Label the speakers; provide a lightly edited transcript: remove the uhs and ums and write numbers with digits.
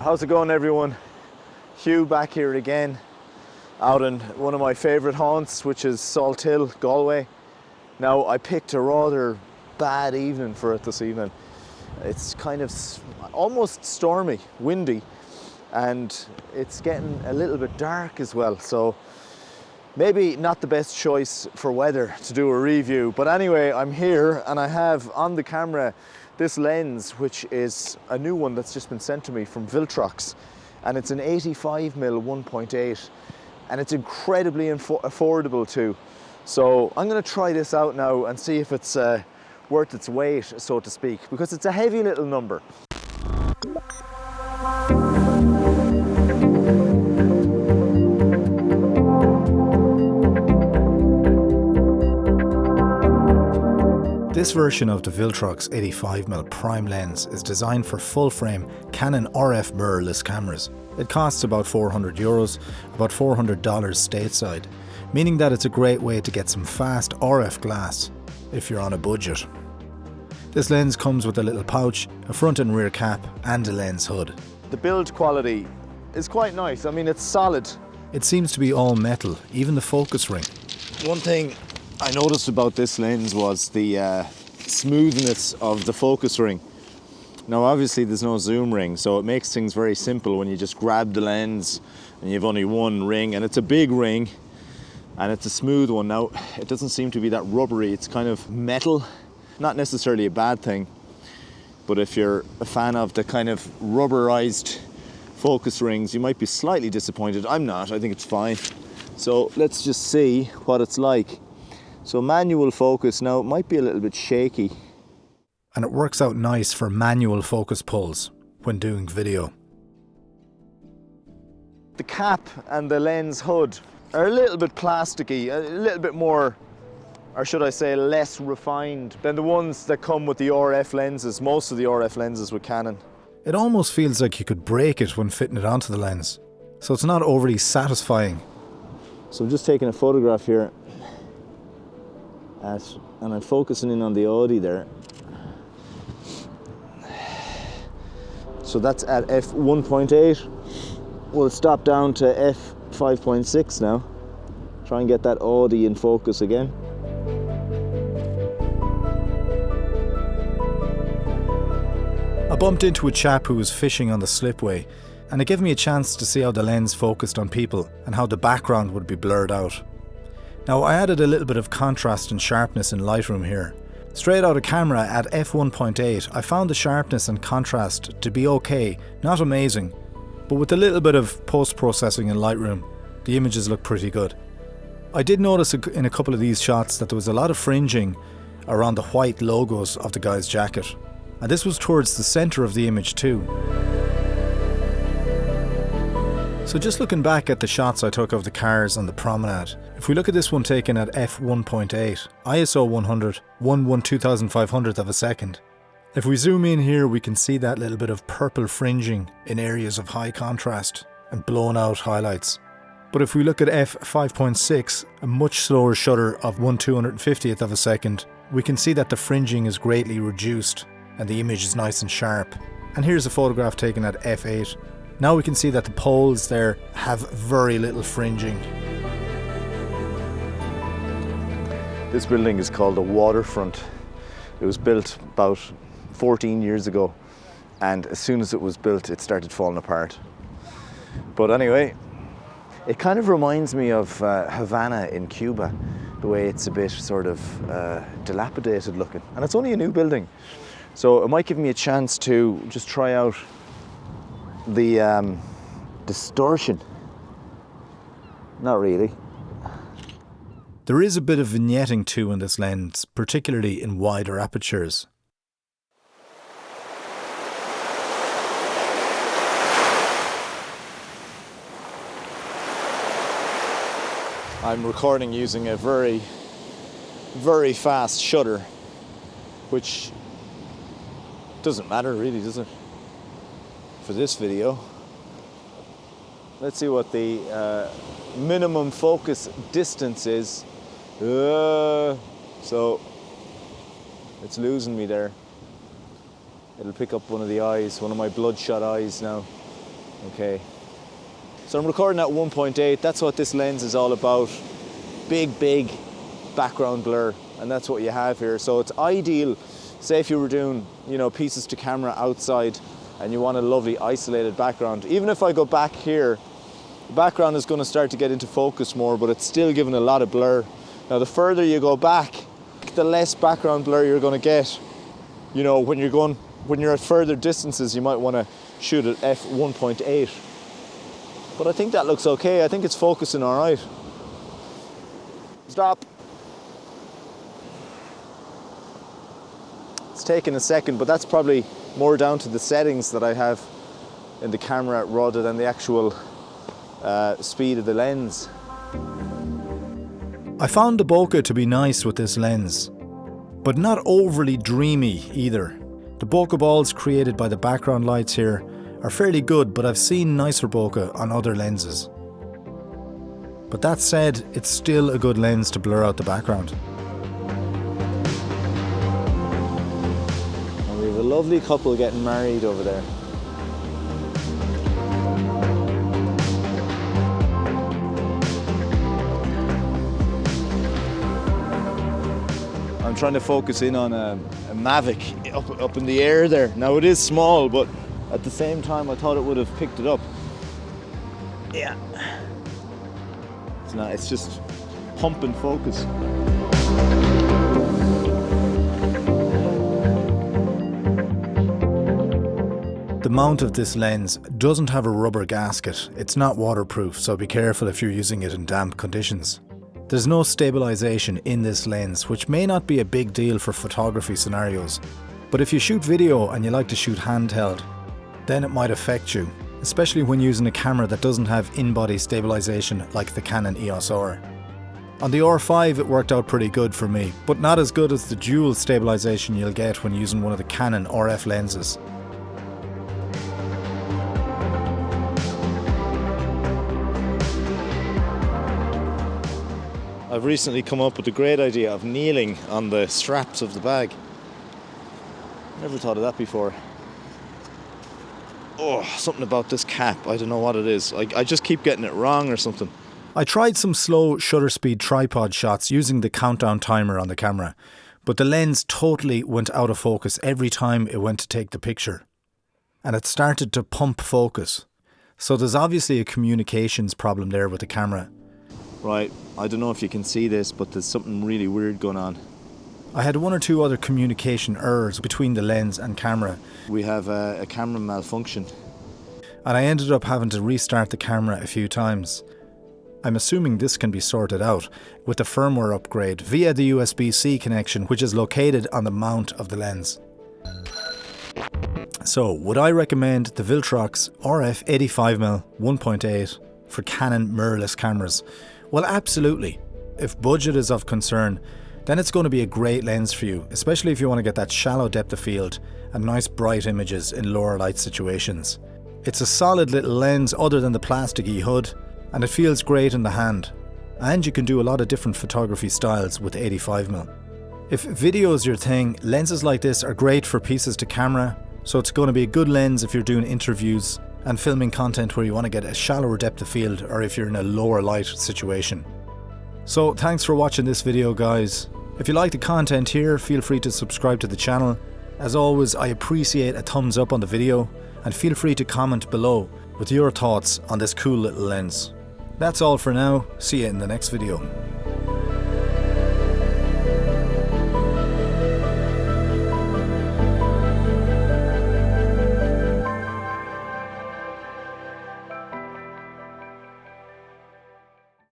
Speaker 1: How's it going, everyone? Hugh back here again, out in one of my favourite haunts, which is Salt Hill, Galway. Now, I picked a rather bad evening for it this evening. It's kind of almost stormy, windy, and it's getting a little bit dark as well, so maybe not the best choice for weather to do a review. But anyway, I'm here and I have on the camera this lens, which is a new one that's just been sent to me from Viltrox, and it's an 85mm 1.8, and it's incredibly affordable too. So I'm going to try this out now and see if it's worth its weight, so to speak, because it's a heavy little number.
Speaker 2: This version of the Viltrox 85mm prime lens is designed for full-frame Canon RF mirrorless cameras. It costs about €400, about $400 stateside, meaning that it's a great way to get some fast RF glass if you're on a budget. This lens comes with a little pouch, a front and rear cap, and a lens hood.
Speaker 1: The build quality is quite nice. I mean, it's solid.
Speaker 2: It seems to be all metal, even the focus ring.
Speaker 1: One thing I noticed about this lens was the smoothness of the focus ring. Now obviously there's no zoom ring, so it makes things very simple when you just grab the lens and you've only one ring, and it's a big ring and it's a smooth one. Now it doesn't seem to be that rubbery, it's kind of metal. Not necessarily a bad thing, but if you're a fan of the kind of rubberized focus rings, you might be slightly disappointed. I'm not, I think it's fine. So let's just see what it's like. So manual focus, now it might be a little bit shaky.
Speaker 2: And it works out nice for manual focus pulls when doing video.
Speaker 1: The cap and the lens hood are a little bit plasticky, a little bit more, or should I say less refined than the ones that come with the RF lenses, most of the RF lenses with Canon.
Speaker 2: It almost feels like you could break it when fitting it onto the lens, so it's not overly satisfying.
Speaker 1: So I'm just taking a photograph here. And I'm focusing in on the Audi there. So that's at F1.8. We'll stop down to F5.6 now. Try and get that Audi in focus again.
Speaker 2: I bumped into a chap who was fishing on the slipway, and it gave me a chance to see how the lens focused on people and how the background would be blurred out. Now, I added a little bit of contrast and sharpness in Lightroom here. Straight out of camera at f1.8, I found the sharpness and contrast to be okay, not amazing, but with a little bit of post-processing in Lightroom, the images look pretty good. I did notice in a couple of these shots that there was a lot of fringing around the white logos of the guy's jacket, and this was towards the centre of the image too. So just looking back at the shots I took of the cars on the promenade, if we look at this one taken at f1.8, ISO 100, 1/2500th of a second. If we zoom in here, we can see that little bit of purple fringing in areas of high contrast and blown out highlights. But if we look at f5.6, a much slower shutter of 1/250th of a second, we can see that the fringing is greatly reduced and the image is nice and sharp. And here's a photograph taken at f8. Now we can see that the poles there have very little fringing.
Speaker 1: This building is called the Waterfront. It was built about 14 years ago, and as soon as it was built, it started falling apart. But anyway, it kind of reminds me of Havana in Cuba, the way it's a bit sort of dilapidated looking. And it's only a new building, so it might give me a chance to just try out the distortion. Not really.
Speaker 2: There is a bit of vignetting too in this lens, particularly in wider apertures.
Speaker 1: I'm recording using a very, very fast shutter, which doesn't matter really, does it? For this video. Let's see what the minimum focus distance is. So it's losing me there. It'll pick up one of the eyes, one of my bloodshot eyes now. Okay. So I'm recording at 1.8. That's what this lens is all about. Big background blur, and that's what you have here. So it's ideal, say if you were doing, you know, pieces to camera outside and you want a lovely isolated background. Even if I go back here, the background is going to start to get into focus more, but it's still giving a lot of blur. Now the further you go back, the less background blur you're going to get. You know, when you're at further distances, you might want to shoot at f1.8. But I think that looks okay. I think it's focusing all right. Stop. It's taking a second, but that's probably more down to the settings that I have in the camera rather than the actual speed of the lens.
Speaker 2: I found the bokeh to be nice with this lens, but not overly dreamy either. The bokeh balls created by the background lights here are fairly good, but I've seen nicer bokeh on other lenses. But that said, it's still a good lens to blur out the background.
Speaker 1: And we have a lovely couple getting married over there. I'm trying to focus in on a Mavic up in the air there. Now it is small, but at the same time I thought it would have picked it up. Yeah. It's not, it's just pumping focus.
Speaker 2: The mount of this lens doesn't have a rubber gasket. It's not waterproof, so be careful if you're using it in damp conditions. There's no stabilization in this lens, which may not be a big deal for photography scenarios, but if you shoot video and you like to shoot handheld, then it might affect you, especially when using a camera that doesn't have in-body stabilization like the Canon EOS R. On the R5 it worked out pretty good for me, but not as good as the dual stabilization you'll get when using one of the Canon RF lenses.
Speaker 1: I've recently come up with the great idea of kneeling on the straps of the bag. Never thought of that before. Oh, something about this cap, I don't know what it is. I just keep getting it wrong or something.
Speaker 2: I tried some slow shutter speed tripod shots using the countdown timer on the camera, but the lens totally went out of focus every time it went to take the picture. And it started to pump focus. So there's obviously a communications problem there with the camera.
Speaker 1: Right, I don't know if you can see this, but there's something really weird going on.
Speaker 2: I had one or two other communication errors between the lens and camera.
Speaker 1: We have a camera malfunction.
Speaker 2: And I ended up having to restart the camera a few times. I'm assuming this can be sorted out with the firmware upgrade via the USB-C connection, which is located on the mount of the lens. So, would I recommend the Viltrox RF 85mm 1.8 for Canon mirrorless cameras? Well, absolutely. If budget is of concern, then it's going to be a great lens for you, especially if you want to get that shallow depth of field and nice bright images in lower light situations. It's a solid little lens other than the plasticky hood, and it feels great in the hand. And you can do a lot of different photography styles with 85mm. If video is your thing, lenses like this are great for pieces to camera, so it's going to be a good lens if you're doing interviews and filming content where you want to get a shallower depth of field, or if you're in a lower light situation. So thanks for watching this video, guys. If you like the content here, feel free to subscribe to the channel. As always, I appreciate a thumbs up on the video, and feel free to comment below with your thoughts on this cool little lens. That's all for now. See you in the next video.